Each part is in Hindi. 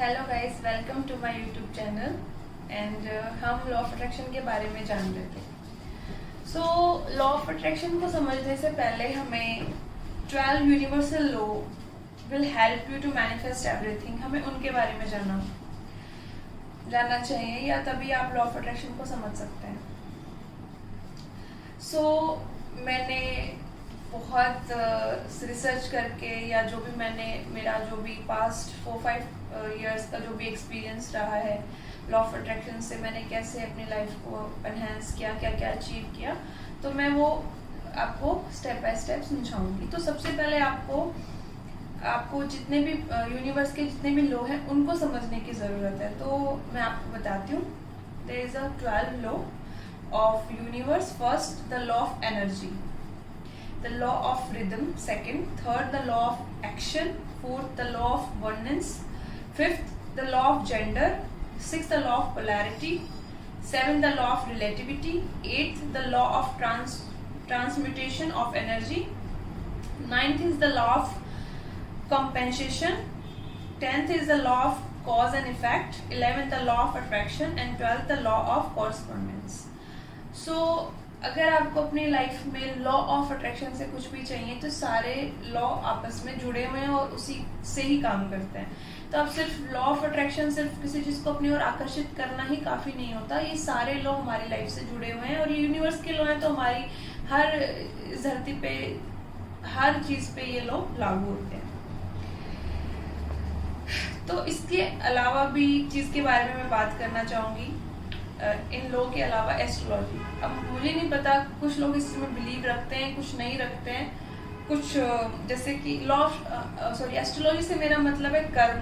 Hello guys, welcome to my YouTube channel and हम लॉ ऑफ अट्रैक्शन के बारे में जान रहे थे। सो लॉ ऑफ अट्रैक्शन को समझने से पहले हमें 12 universal law will help you to manifest everything, हमें उनके बारे में जानना चाहिए, या तभी आप लॉ ऑफ अट्रैक्शन को समझ सकते हैं। सो मैंने बहुत रिसर्च करके या जो भी मेरा जो भी पास्ट 4-5 इयर्स का जो भी एक्सपीरियंस रहा है लॉ ऑफ अट्रैक्शन से, मैंने कैसे अपनी लाइफ को एनहेंस किया, क्या क्या अचीव किया, तो मैं वो आपको स्टेप बाय स्टेप समझाऊंगी। तो सबसे पहले आपको जितने भी यूनिवर्स के जितने भी लॉ हैं उनको समझने की ज़रूरत है। तो मैं आपको बताती हूँ। There is a 12 law of universe. First, the law of energy, the law of rhythm, second, third, the law of action, fourth, the law of oneness, fifth, the law of gender, sixth, the law of polarity, seventh, the law of relativity, eighth, the law of transmutation of energy, ninth is the law of compensation, 10th is the law of cause and effect, 11th, the law of attraction, and 12th, the law of correspondence. So अगर आपको अपनी लाइफ में लॉ ऑफ अट्रैक्शन से कुछ भी चाहिए तो सारे लॉ आपस में जुड़े हुए हैं और उसी से ही काम करते हैं। तो आप सिर्फ लॉ ऑफ अट्रैक्शन सिर्फ किसी चीज़ को अपनी ओर आकर्षित करना ही काफ़ी नहीं होता, ये सारे लॉ हमारी लाइफ से जुड़े हुए हैं और ये यूनिवर्स के लॉ हैं, तो हमारी हर धरती पे हर चीज़ पे ये लॉ लागू होते हैं। तो इसके अलावा भी चीज़ के बारे में मैं बात करना चाहूँगी, इन लोगों के अलावा एस्ट्रोलॉजी। अब मुझे नहीं पता, कुछ लोग इसमें बिलीव रखते हैं, कुछ नहीं रखते हैं, कुछ जैसे कि एस्ट्रोलॉजी से मेरा मतलब है कर्म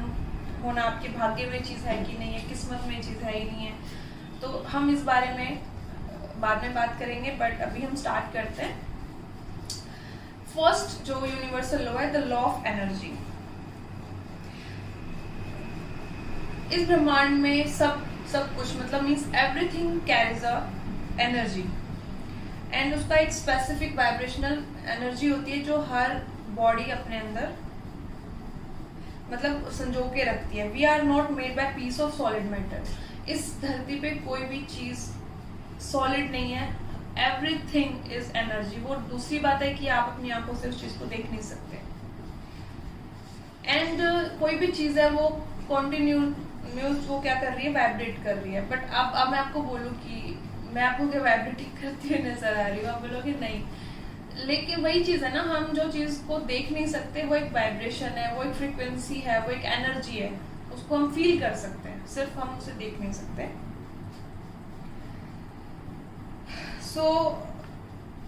होना, आपके भाग्य में चीज़ है कि नहीं है, किस्मत में चीज़ है ही नहीं है। तो हम इस बारे में बाद में बात करेंगे, बट अभी हम स्टार्ट करते हैं। फर्स्ट जो यूनिवर्सल लॉ है, द लॉ ऑफ एनर्जी। इस ब्रह्मांड में सब कुछ मतलब means everything carries a energy, and उसका एक स्पेसिफिक वाइब्रेशनल एनर्जी होती है जो हर बॉडी अपने अंदर मतलब संजो के रखती है। We are not made by piece of solid matter. इस धरती पे कोई भी चीज सॉलिड नहीं है, एवरीथिंग इज एनर्जी। वो दूसरी बात है कि आप अपनी आंखों से उस चीज को देख नहीं सकते, एंड कोई भी चीज है वो न्यूज वो क्या कर रही है, वाइब्रेट कर रही है। बट अब मैं आपको बोलूँ कि मैं आपको क्या वाइब्रेटिंग करती हुई नजर आ रही हूँ, आप बोलोगे नहीं, लेकिन वही चीज़ है ना, हम जो चीज़ को देख नहीं सकते वो एक वाइब्रेशन है, वो एक फ्रीक्वेंसी है, वो एक एनर्जी है, उसको हम फील कर सकते हैं, सिर्फ हम उसे देख नहीं सकते। सो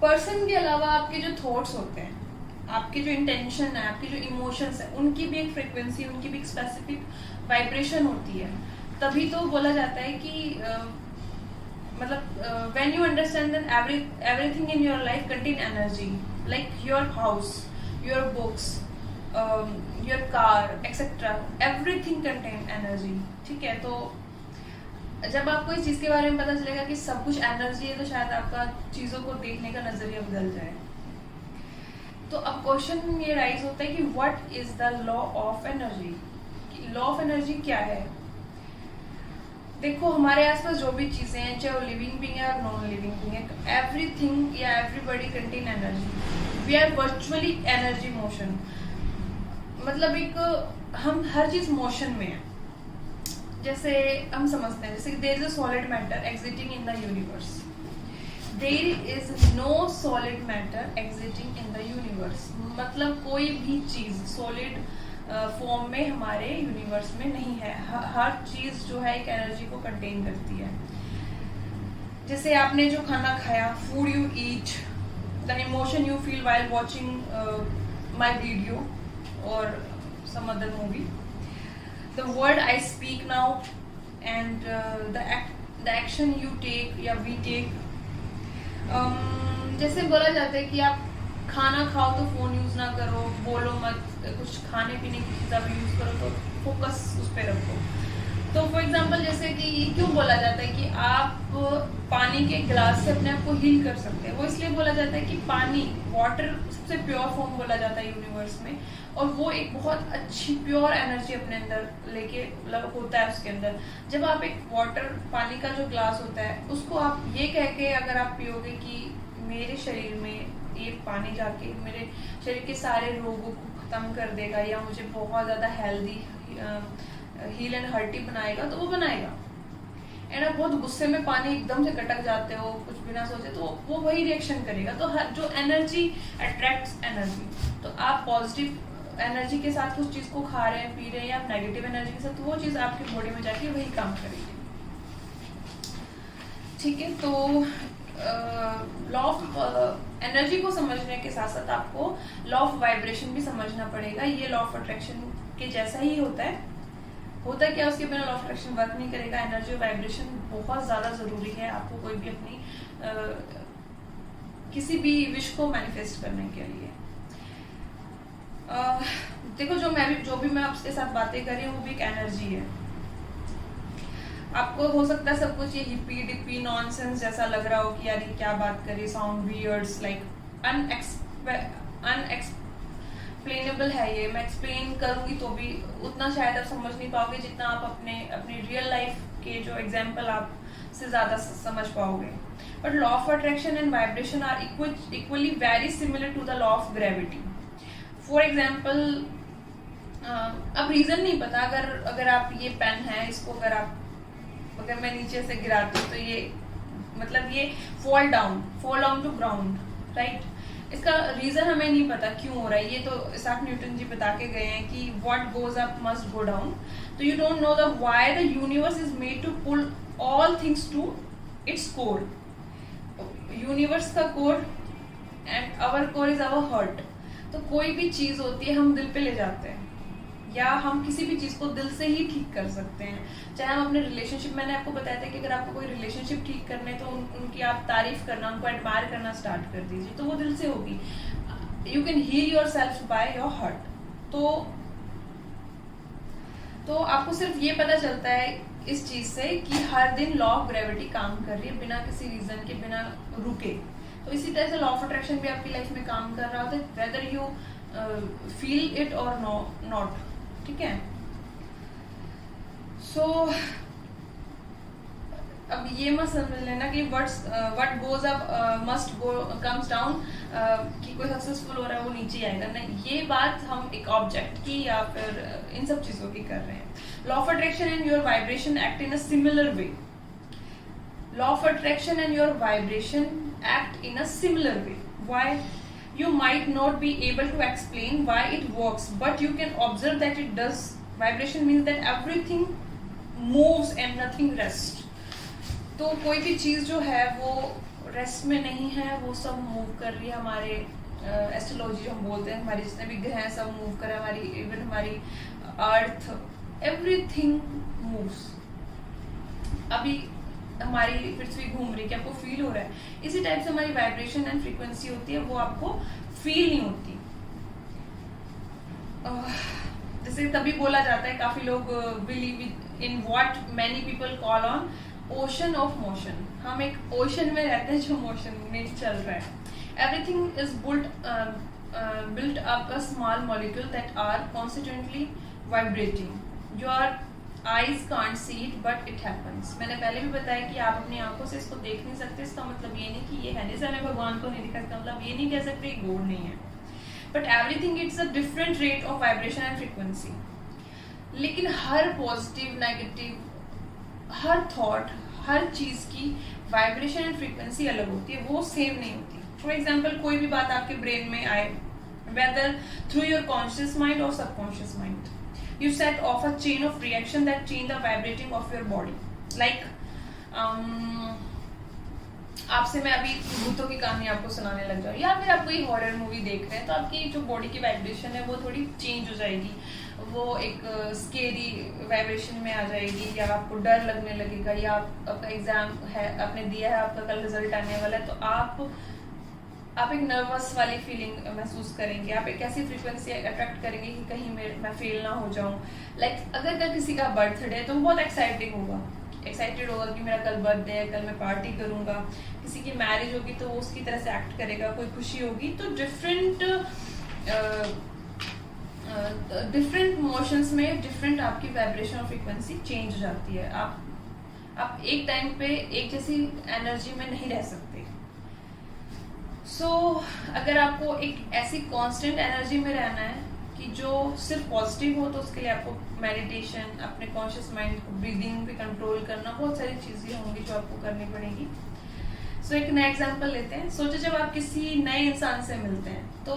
पर्सन के अलावा आपके जो थॉट्स होते हैं, आपके जो इंटेंशन है, आपके जो इमोशंस है, उनकी भी एक फ्रीक्वेंसी, उनकी भी एक स्पेसिफिक वाइब्रेशन होती है। तभी तो बोला जाता है कि मतलब when you understand that everything in your life contain energy, like your house, your books, your car etcetera, everything contain energy. ठीक है, तो जब आपको इस चीज़ के बारे में पता चलेगा कि सब कुछ एनर्जी है, तो शायद आपका चीज़ों को देखने का नजरिया बदल जाए। तो अब क्वेश्चन ये राइज होता है कि what is the law of energy. Law of energy क्या है? देखो, हमारे आसपास जो भी चीजें हैं, चाहे वो लिविंग बीइंग है और नॉन लिविंग बीइंग है, एवरीथिंग या everybody contain energy. We are virtually energy motion, मतलब एक हम हर चीज मोशन में है। जैसे हम समझते हैं, जैसे there is a solid matter existing in the universe, there is no solid matter existing in the universe. मतलब कोई भी चीज सॉलिड फॉर्म में हमारे यूनिवर्स में नहीं है। हर चीज जो है एक एनर्जी को कंटेन करती है। जैसे आपने जो खाना खाया, food you eat, the emotion you feel while watching my video और some other movie, the word I speak now, and the action you take या वी टेक। जैसे बोला जाता है कि आप खाना खाओ तो फोन यूज ना करो, बोलो मत, कुछ खाने पीने की चीज़ यूज करो तो फोकस उस पर रखो। तो फॉर एग्जांपल जैसे कि क्यों बोला जाता है कि आप पानी के गिलास से अपने आप को हील कर सकते हैं, वो इसलिए बोला जाता है कि पानी, वाटर सबसे प्योर फॉर्म बोला जाता है यूनिवर्स में, और वो एक बहुत अच्छी प्योर एनर्जी अपने अंदर लेके मतलब होता है उसके अंदर। जब आप एक वाटर, पानी का जो ग्लास होता है, उसको आप ये कह के अगर आप पियोगे कि मेरे शरीर में ये पानी जाके मेरे शरीर के सारे रोगों को खत्म कर देगा या मुझे बहुत ज्यादा हेल्दी, हील एंड हर्टी बनाएगा, तो वो बनाएगा। एंड आप बहुत गुस्से में पानी एकदम से कटक जाते हो कुछ बिना सोचे, तो वो वही रिएक्शन करेगा। तो हर जो एनर्जी अट्रैक्ट्स एनर्जी, तो आप पॉजिटिव एनर्जी के साथ उस चीज को खा रहे हैं, पी रहे हैं, या आप नेगेटिव एनर्जी के साथ, तो वो चीज आपकी बॉडी में जाके वही काम करेगी। ठीक है, तो लॉ ऑफ एनर्जी को समझने के साथ साथ आपको लॉ ऑफ वाइब्रेशन भी समझना पड़ेगा। ये लॉ ऑफ अट्रैक्शन के जैसा ही होता है। होता क्या, उसके बिना लॉ ऑफ अट्रैक्शन वर्क नहीं करेगा। एनर्जी और वाइब्रेशन बहुत ज्यादा जरूरी है आपको कोई भी अपनी किसी भी विश को मैनिफेस्ट करने के लिए। देखो, जो भी मैं आपके साथ बातें कर रही हूँ वो भी एक एनर्जी है। आपको हो सकता है सब कुछ ये हिप्पी डिप्पी नॉनसेंस जैसा लग रहा हो कि यार ये क्या बात करी, साउंड वियर्ड्स, लाइक अनएक्सप्लेनेबल है ये। मैं एक्सप्लेन करूंगी तो भी उतना शायद आप समझ नहीं पाओगे जितना आप अपनी रियल लाइफ के जो एग्जाम्पल आप से ज्यादा समझ पाओगे। But law of attraction and vibration are equally very similar to the law of gravity. For example, अब रीजन नहीं पता, अगर आप ये पेन है, इसको अगर मैं नीचे से गिराती हूँ तो ये मतलब ये fall down to ground, right. इसका रीजन हमें नहीं पता क्यों हो रहा है। ये तो इसाक न्यूटन जी बता के गए हैं कि what goes up must go down. तो you don't know the why the universe is made to pull all things to its core. Universe का core and our core is our heart. तो कोई भी चीज होती है हम दिल पे ले जाते हैं, या हम किसी भी चीज को दिल से ही ठीक कर सकते हैं। चाहे हम अपने रिलेशनशिप, मैंने आपको बताया था कि अगर आपको कोई रिलेशनशिप ठीक करने तो उनकी आप तारीफ करना, उनको एडमायर करना स्टार्ट कर दीजिए, तो वो दिल से होगी। You can heal yourself by your heart. तो आपको सिर्फ ये पता चलता है इस चीज से कि हर दिन लॉ ऑफ ग्रेविटी काम कर रही है बिना किसी रीजन के, बिना रुके। तो इसी तरह से लॉ ऑफ अट्रैक्शन भी आपकी लाइफ में काम कर रहा होता है, वेदर यू फील इट और नॉट। ठीक है, सो अब ये मत समझ लेना कि what goes up must go comes down, कि कोई सक्सेसफुल हो रहा है वो नीचे आएगा, नहीं। ये बात हम एक ऑब्जेक्ट की या फिर इन सब चीजों की कर रहे हैं। Law of attraction and your vibration act in a similar way. Law of attraction and your vibration act in a similar way. Why? You might not be able to explain why it works, but you can observe that it does. Vibration means that everything moves and nothing rests. तो कोई भी चीज जो है वो रेस्ट में नहीं है, वो सब मूव कर रही है। हमारे एस्ट्रोलॉजी हम बोलते हैं, हमारे जितने भी ग्रह हैं सब मूव कर रहे हैं, हमारी इवन हमारी अर्थ, एवरीथिंग मूव्स। अभी हमारी पृथ्वी घूम रही है, आपको फील हो रहा है। इसी टाइप से हमारी वाइब्रेशन एंड फ्रीक्वेंसी होती है, वो आपको फील नहीं होती। जैसे तभी बोला जाता है, काफी लोग believe in what many people call on ocean of motion. हम एक ओशन में रहते हैं जो मोशन में चल रहा है। Everything is built up a small molecule that are constantly vibrating. Your eyes can't see it but it happens. मैंने पहले भी बताया कि आप अपनी आंखों से इसको देख नहीं सकते। इसका मतलब ये नहीं कि ये है, जैसे हमें भगवान को नहीं दिखा, इसका मतलब ये नहीं कह सकते गॉड नहीं है। But everything it's a different rate of vibration and frequency. लेकिन हर पॉजिटिव, नेगेटिव, हर थॉट, हर चीज की वाइब्रेशन एंड फ्रीक्वेंसी अलग होती है, वो सेम नहीं होती। फॉर एग्जाम्पल, कोई भी बात आपके ब्रेन में आए, whether through your conscious mind और subconscious mind, you set off a chain of reaction that change the vibrating of your body. Like आपसे मैं अभी भूतों की कहानी आपको सुनाने लग जाऊँ, या फिर आप कोई हॉरर मूवी देख रहे हैं, तो आपकी जो बॉडी की वाइब्रेशन है वो थोड़ी चेंज हो जाएगी, वो एक स्केरी वाइब्रेशन में आ जाएगी, या आपको डर लगने लगेगा, या आपका एग्जाम है, आपने दिया है, आपका कल रिजल्ट आने वाला है, तो आप आप एक नर्वस वाली फीलिंग महसूस करेंगे, आप एक ऐसी फ्रीक्वेंसी अट्रैक्ट करेंगे कि कहीं मैं फेल ना हो जाऊं। लाइक अगर कल किसी का बर्थडे है तो बहुत एक्साइटेड होगा कि मेरा कल बर्थडे है, कल मैं पार्टी करूंगा। किसी की मैरिज होगी तो वो उसकी तरह से एक्ट करेगा, कोई खुशी होगी तो डिफरेंट मोशंस में डिफरेंट आपकी वाइब्रेशन और फ्रीक्वेंसी चेंज हो जाती है। आप एक टाइम पे एक जैसी एनर्जी में नहीं रह सकते। अगर आपको एक ऐसी कांस्टेंट एनर्जी में रहना है कि जो सिर्फ पॉजिटिव हो, तो उसके लिए आपको मेडिटेशन, अपने कॉन्शियस माइंड को ब्रीदिंग पे कंट्रोल करना, बहुत सारी चीजें होंगी जो आपको करनी पड़ेगी। एक नया एग्जांपल लेते हैं। सोचो जब आप किसी नए इंसान से मिलते हैं तो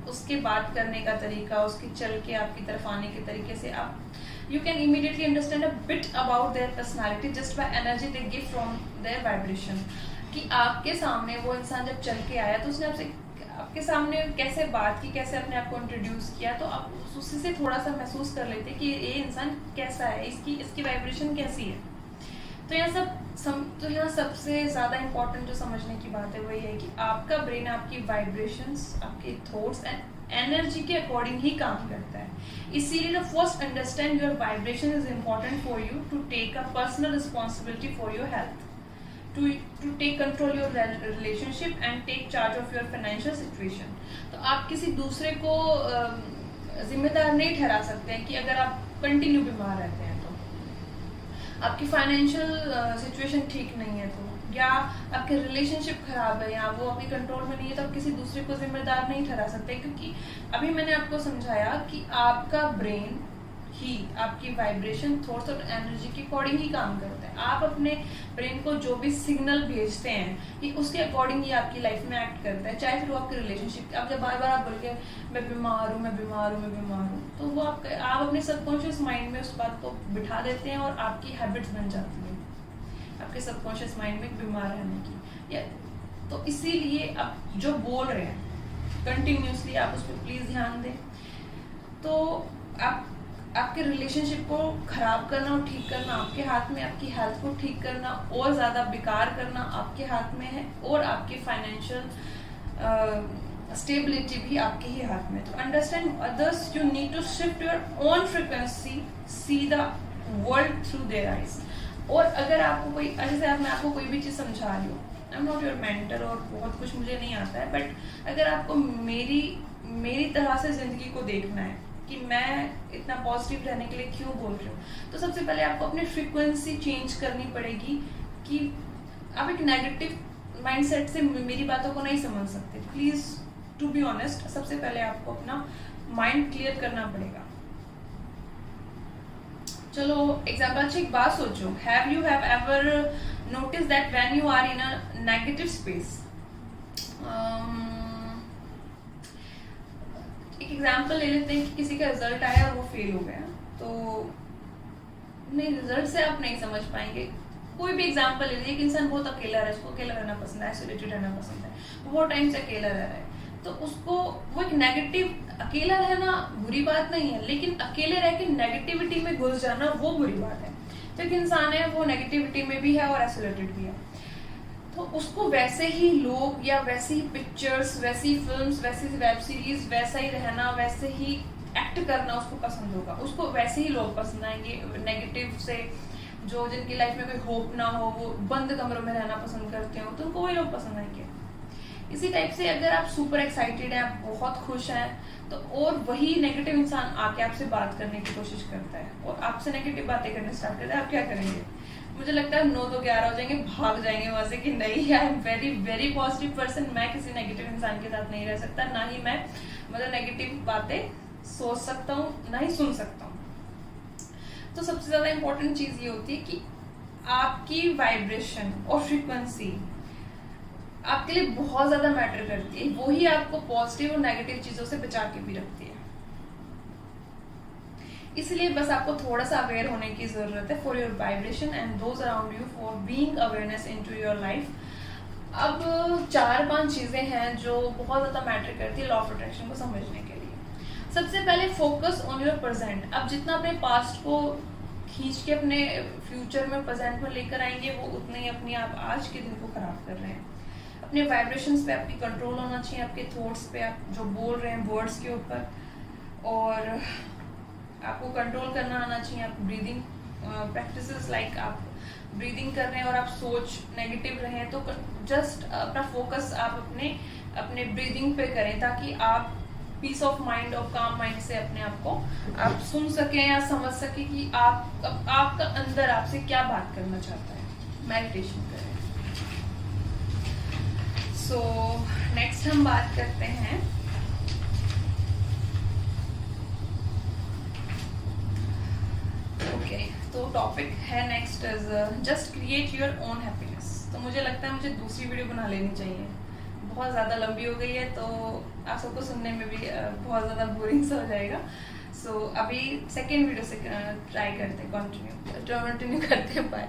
उसके बात करने का तरीका, उसके चल के आपकी तरफ आने के तरीके से आप you can immediately understand a bit about their personality just by energy they give from their vibration. कि आपके सामने वो इंसान जब चल के आया तो उसने आपके सामने कैसे बात की, कैसे अपने आप को इंट्रोड्यूस किया, तो आप उसी से थोड़ा सा महसूस कर लेते कि ये इंसान कैसा है, इसकी वाइब्रेशन कैसी है। तो यहाँ सबसे ज्यादा इम्पोर्टेंट जो समझने की बात है वही है कि आपका ब्रेन आपकी वाइब्रेशंस, आपके थॉट्स एंड एनर्जी के अकॉर्डिंग ही काम करता है। इसीलिए first understand your vibration is important for you to take a personal responsibility for your health, to take control your relationship and take charge of your financial situation। तो आप किसी दूसरे को जिम्मेदार नहीं ठहरा सकते हैं कि अगर आप कंटिन्यू बीमार रहते हैं तो, आपकी फाइनेंशियल सिचुएशन ठीक नहीं है तो, या आपके रिलेशनशिप खराब है या वो आपके कंट्रोल में नहीं है, तो आप किसी दूसरे को जिम्मेदार नहीं ठहरा सकते। क्योंकि अभी मैंने आपको समझाया कि आपका ब्रेन ही आपकी वाइब्रेशन, थॉट्स और एनर्जी के अकॉर्डिंग ही काम करता है। आप अपने ब्रेन को जो भी सिग्नल भेजते हैं कि उसके अकॉर्डिंग ही आपकी लाइफ में एक्ट करता है। चाहे फिर वो आपके रिलेशनशिप, अब जब बार बार आप बोल के मैं बीमार हूँ, मैं बीमार हूँ, मैं बीमार हूँ, तो वो आप अपने सबकॉन्शियस माइंड में उस बात को बिठा देते हैं और आपकी हैबिट्स बन जाती है आपके सबकॉन्शियस माइंड में बीमार रहने की। तो इसीलिए आप जो बोल रहे हैं कंटिन्यूसली आप उस पर प्लीज ध्यान दें। तो आपके रिलेशनशिप को खराब करना और ठीक करना आपके हाथ में, आपकी हेल्थ को ठीक करना और ज्यादा बेकार करना आपके हाथ में है, और आपकी फाइनेंशियल स्टेबिलिटी भी आपके ही हाथ में। तो understand others, you need to shift your own frequency, see the world through their eyes. और अगर आपको कोई, जैसे मैं आपको कोई भी चीज समझा रही हूँ, I am not your mentor और बहुत कुछ मुझे नहीं आता है, बट अगर आपको मेरी तरह से जिंदगी को देखना है कि मैं इतना पॉजिटिव रहने के लिए क्यों बोल रही हूँ, तो सबसे पहले आपको अपनी फ्रीक्वेंसी चेंज करनी पड़ेगी। कि आप एक नेगेटिव माइंडसेट से मेरी बातों को नहीं समझ सकते। प्लीज टू बी ऑनेस्ट, सबसे पहले आपको अपना माइंड क्लियर करना पड़ेगा। चलो एग्जाम्पल, अच्छी एक बात सोचो, have you ever notice that when you are in a negative space, एक एग्जाम्पल ले लेते हैं कि किसी का रिजल्ट आया और वो फेल हो गया, तो नहीं, रिजल्ट से आप नहीं समझ पाएंगे। कोई भी एग्जाम्पल ले लीजिए, एक इंसान बहुत अकेला है, उसको अकेला रहना पसंद है, आइसोलेटेड रहना पसंद है, वो बहुत टाइम से अकेला रह रहा है, तो उसको वो एक नेगेटिव, अकेला रहना बुरी बात नहीं है, लेकिन अकेले रह के नेगेटिविटी में घुस जाना वो बुरी बात है। तो एक इंसान है वो नेगेटिविटी में भी है और आइसोलेटेड भी है, तो उसको वैसे ही लोग या वैसी ही पिक्चर्स, वैसी फिल्म्स, वैसी वेब सीरीज, वैसा ही रहना, वैसे ही एक्ट करना उसको पसंद होगा। उसको वैसे ही लोग पसंद आएंगे नेगेटिव से, जो जिनकी लाइफ में कोई होप ना हो, वो बंद कमरों में रहना पसंद करते हो, तो उनको वही लोग पसंद आएंगे। इसी टाइप से अगर आप सुपर एक्साइटेड हैं, आप बहुत खुश हैं, तो और वही नेगेटिव इंसान आके आपसे बात करने की कोशिश करता है और आपसे नेगेटिव बातें करने स्टार्ट करता है, आप क्या करेंगे? मुझे लगता है 9 तो 11 हो जाएंगे, भाग जाएंगे वहां से कि नहीं, I am very very positive person, मैं किसी नेगेटिव इंसान के साथ नहीं रह सकता, ना ही मैं मतलब नेगेटिव बातें सोच सकता हूँ, ना ही सुन सकता हूँ। तो सबसे ज्यादा इंपॉर्टेंट चीज ये होती है कि आपकी वाइब्रेशन और फ्रीक्वेंसी आपके लिए बहुत ज्यादा मैटर करती है, वो ही आपको पॉजिटिव और नेगेटिव चीजों से बचा के भी रखती है। इसलिए बस आपको थोड़ा सा अवेयर होने की जरूरत है for your vibration and those around you, for being awareness into your life. अब 4-5 चीजें हैं जो बहुत ज्यादा मैटर करती है लॉ ऑफ अट्रैक्शन को समझने के लिए। सबसे पहले फोकस ऑन योर प्रेजेंट। अब जितना अपने पास्ट को खींच के अपने फ्यूचर में, प्रेजेंट में लेकर आएंगे, वो उतने ही अपने आप आज के दिन को खराब कर रहे हैं। अपने वाइब्रेशंस पे आपकी कंट्रोल होना चाहिए, आपके थॉट्स पे, आप जो बोल रहे हैं वर्ड्स के ऊपर, और आपको कंट्रोल करना आना चाहिए। आप ब्रीदिंग प्रैक्टिसेस लाइक आप ब्रीदिंग कर रहे हैं और आप सोच नेगेटिव रहे हैं तो जस्ट अपना फोकस आप अपने ब्रीदिंग पे करें, ताकि आप पीस ऑफ माइंड और काम माइंड से अपने आप को आप सुन सकें या समझ सकें कि आपका अंदर आपसे क्या बात करना चाहता है। मेडिटेशन करें। सो नेक्स्ट हम बात करते हैं तो टॉपिक है next is just create your own happiness. तो मुझे लगता है मुझे दूसरी वीडियो बना लेनी चाहिए, बहुत ज़्यादा लंबी हो गई है तो आप सबको सुनने में भी बहुत ज़्यादा बोरिंग सा हो जाएगा। सो अभी सेकेंड वीडियो से ट्राई करते हैं, कंटिन्यू करते हैं। बाय।